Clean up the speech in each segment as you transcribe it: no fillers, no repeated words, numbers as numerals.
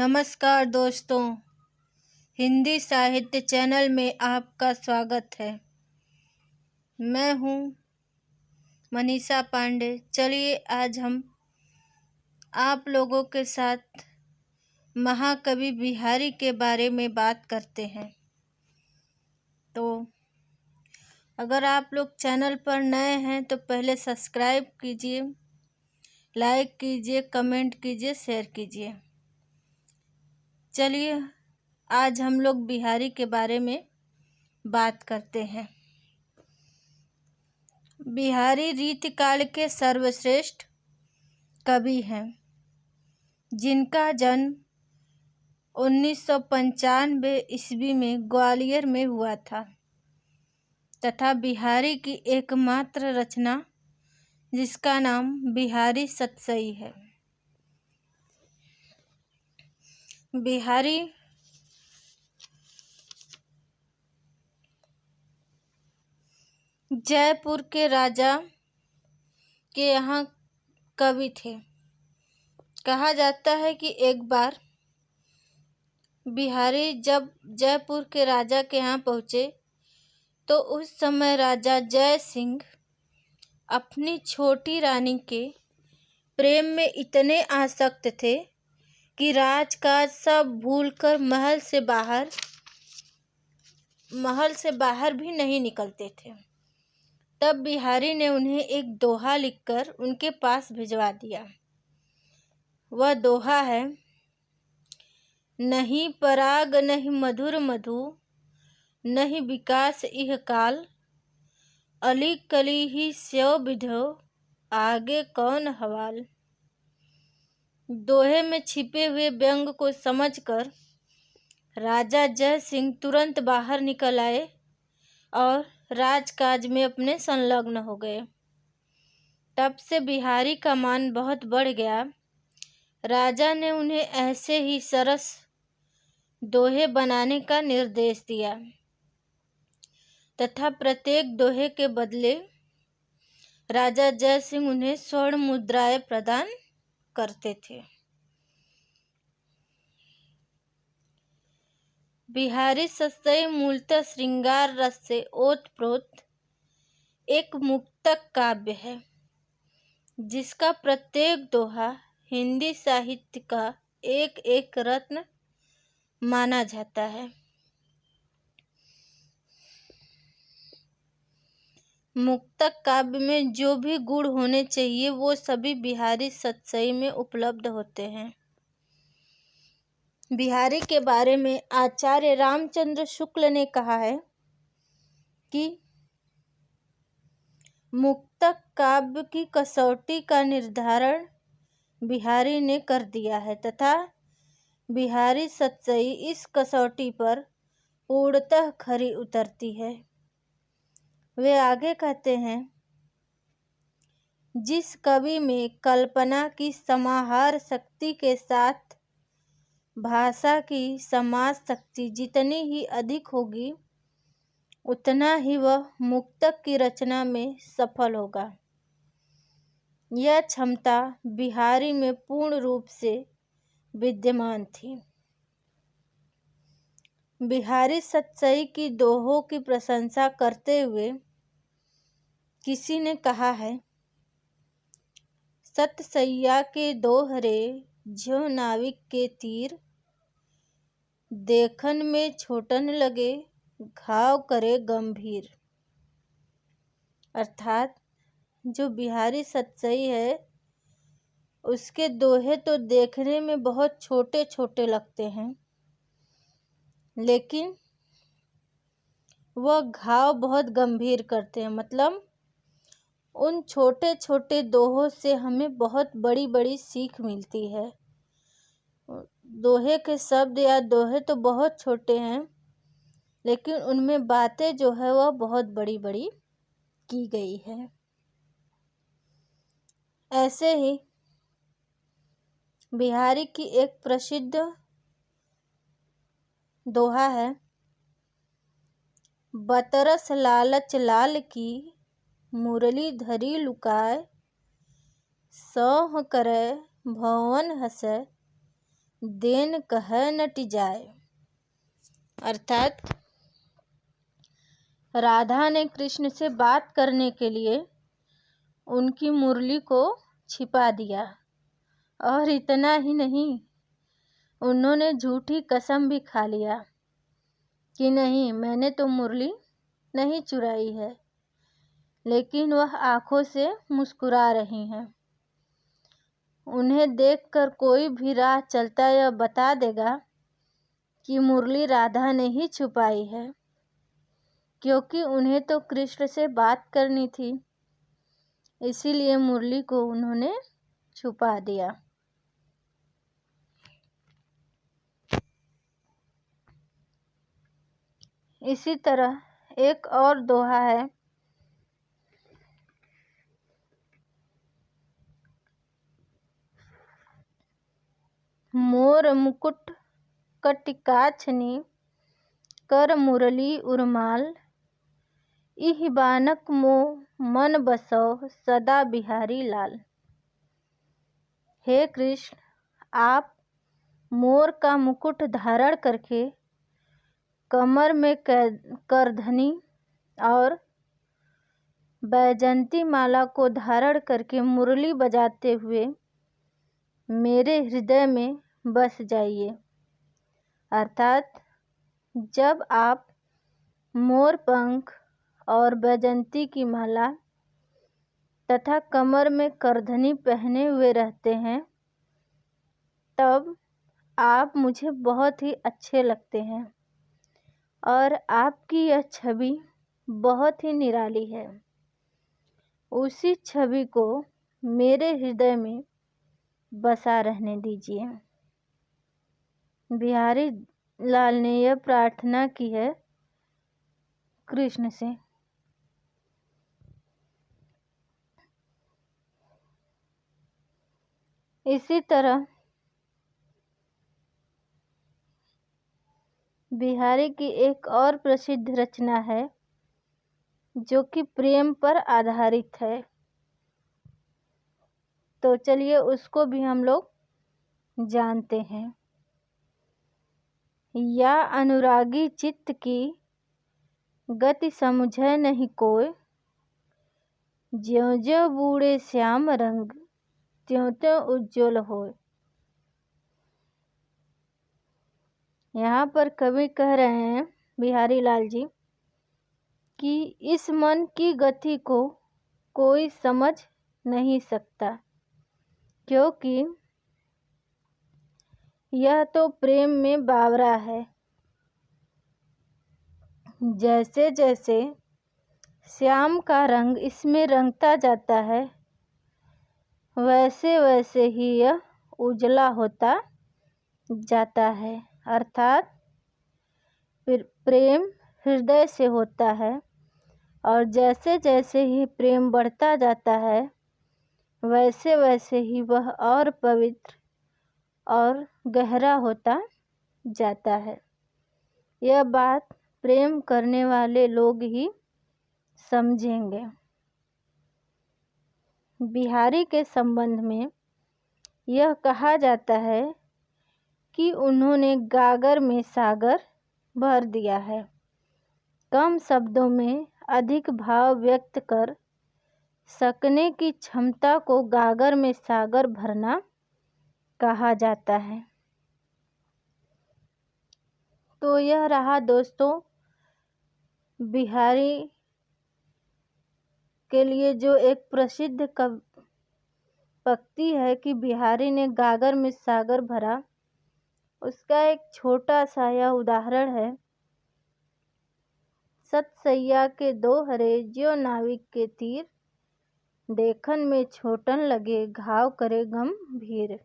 नमस्कार दोस्तों, हिंदी साहित्य चैनल में आपका स्वागत है। मैं हूँ मनीषा पांडे। चलिए आज हम आप लोगों के साथ महाकवि बिहारी के बारे में बात करते हैं। तो अगर आप लोग चैनल पर नए हैं तो पहले सब्सक्राइब कीजिए, लाइक कीजिए, कमेंट कीजिए, शेयर कीजिए। चलिए आज हम लोग बिहारी के बारे में बात करते हैं। बिहारी रीतिकाल के सर्वश्रेष्ठ कवि हैं, जिनका जन्म 1995 ईस्वी में ग्वालियर में हुआ था तथा बिहारी की एकमात्र रचना जिसका नाम बिहारी सतसई है। बिहारी जयपुर के राजा के यहाँ कवि थे। कहा जाता है कि एक बार बिहारी जब जयपुर के राजा के यहाँ पहुँचे तो उस समय राजा जय सिंह अपनी छोटी रानी के प्रेम में इतने आसक्त थे कि राजकाज सब भूलकर महल से बाहर भी नहीं निकलते थे। तब बिहारी ने उन्हें एक दोहा लिखकर उनके पास भिजवा दिया। वह दोहा है, नहीं पराग नहीं मधुर मधु, नहीं विकास इह काल, अली कली ही स्यो विधो, आगे कौन हवाल। दोहे में छिपे हुए व्यंग को समझकर राजा जय सिंह तुरंत बाहर निकल आए और राजकाज में अपने संलग्न हो गए। तब से बिहारी का मान बहुत बढ़ गया। राजा ने उन्हें ऐसे ही सरस दोहे बनाने का निर्देश दिया तथा प्रत्येक दोहे के बदले राजा जय सिंह उन्हें स्वर्ण मुद्राएं प्रदान करते थे। बिहारी सतसई मूलतः श्रृंगार रस से ओतप्रोत एक मुक्तक काव्य है, जिसका प्रत्येक दोहा हिंदी साहित्य का एक एक रत्न माना जाता है। मुक्तक काव्य में जो भी गुण होने चाहिए वो सभी बिहारी सतसई में उपलब्ध होते हैं। बिहारी के बारे में आचार्य रामचंद्र शुक्ल ने कहा है कि मुक्तक काव्य की कसौटी का निर्धारण बिहारी ने कर दिया है तथा बिहारी सतसई इस कसौटी पर पूर्णतः खरी उतरती है। वे आगे कहते हैं, जिस कवि में कल्पना की समाहार शक्ति के साथ भाषा की समाज शक्ति जितनी ही अधिक होगी उतना ही वह मुक्तक की रचना में सफल होगा। यह क्षमता बिहारी में पूर्ण रूप से विद्यमान थी। बिहारी सतसई की दोहों की प्रशंसा करते हुए किसी ने कहा है, सतसैया के दोहरे ज्यों नाविक के तीर, देखन में छोटन लगे घाव करे गंभीर। अर्थात जो बिहारी सतसई है उसके दोहे तो देखने में बहुत छोटे छोटे लगते हैं, लेकिन वह घाव बहुत गंभीर करते हैं। मतलब उन छोटे छोटे दोहों से हमें बहुत बड़ी बड़ी सीख मिलती है। दोहे के शब्द या दोहे तो बहुत छोटे हैं, लेकिन उनमें बातें जो है वह बहुत बड़ी बड़ी की गई है। ऐसे ही बिहारी की एक प्रसिद्ध दोहा है, बतरस लालच लाल की, मुरली धरी लुकाय, सौह करे भवन हसै, देन कह नट जाए। अर्थात राधा ने कृष्ण से बात करने के लिए उनकी मुरली को छिपा दिया, और इतना ही नहीं, उन्होंने झूठी कसम भी खा लिया कि नहीं, मैंने तो मुरली नहीं चुराई है। लेकिन वह आंखों से मुस्कुरा रही हैं। उन्हें देखकर कोई भी राह चलता यह बता देगा कि मुरली राधा ने ही छुपाई है, क्योंकि उन्हें तो कृष्ण से बात करनी थी, इसीलिए मुरली को उन्होंने छुपा दिया। इसी तरह एक और दोहा है, मोर मुकुट कटिकाछनी कर मुरली उर्माल, इह बानक मो मन बसौ सदा बिहारी लाल। हे कृष्ण, आप मोर का मुकुट धारण करके कमर में करधनी और बैजंती माला को धारण करके मुरली बजाते हुए मेरे हृदय में बस जाइए। अर्थात जब आप मोर पंख और बैजंती की माला तथा कमर में करधनी पहने हुए रहते हैं, तब आप मुझे बहुत ही अच्छे लगते हैं और आपकी यह छवि बहुत ही निराली है। उसी छवि को मेरे हृदय में बसा रहने दीजिए। बिहारी लाल ने यह प्रार्थना की है कृष्ण से। इसी तरह बिहारी की एक और प्रसिद्ध रचना है जो कि प्रेम पर आधारित है, तो चलिए उसको भी हम लोग जानते हैं। या अनुरागी चित्त की गति समझै नहीं कोय, ज्यों ज्यों बूढ़े श्याम रंग त्यों त्यों उज्ज्वल होय। यहाँ पर कवि कह रहे हैं बिहारी लाल जी कि इस मन की गति को कोई समझ नहीं सकता, क्योंकि यह तो प्रेम में बावरा है। जैसे जैसे श्याम का रंग इसमें रंगता जाता है, वैसे वैसे ही यह उजला होता जाता है। अर्थात प्रेम हृदय से होता है, और जैसे जैसे ही प्रेम बढ़ता जाता है, वैसे वैसे ही वह और पवित्र और गहरा होता जाता है। यह बात प्रेम करने वाले लोग ही समझेंगे। बिहारी के संबंध में यह कहा जाता है कि उन्होंने गागर में सागर भर दिया है। कम शब्दों में अधिक भाव व्यक्त कर सकने की क्षमता को गागर में सागर भरना कहा जाता है। तो यह रहा दोस्तों बिहारी के लिए जो एक प्रसिद्ध पंक्ति है कि बिहारी ने गागर में सागर भरा, उसका एक छोटा सा यह उदाहरण है। सतसैया के दोहरे ज्यों नाविक के तीर, देखन में छोटन लगे घाव करे गंभीर।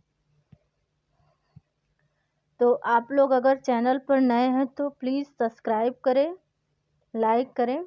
तो आप लोग अगर चैनल पर नए हैं तो प्लीज़ सब्सक्राइब करें, लाइक करें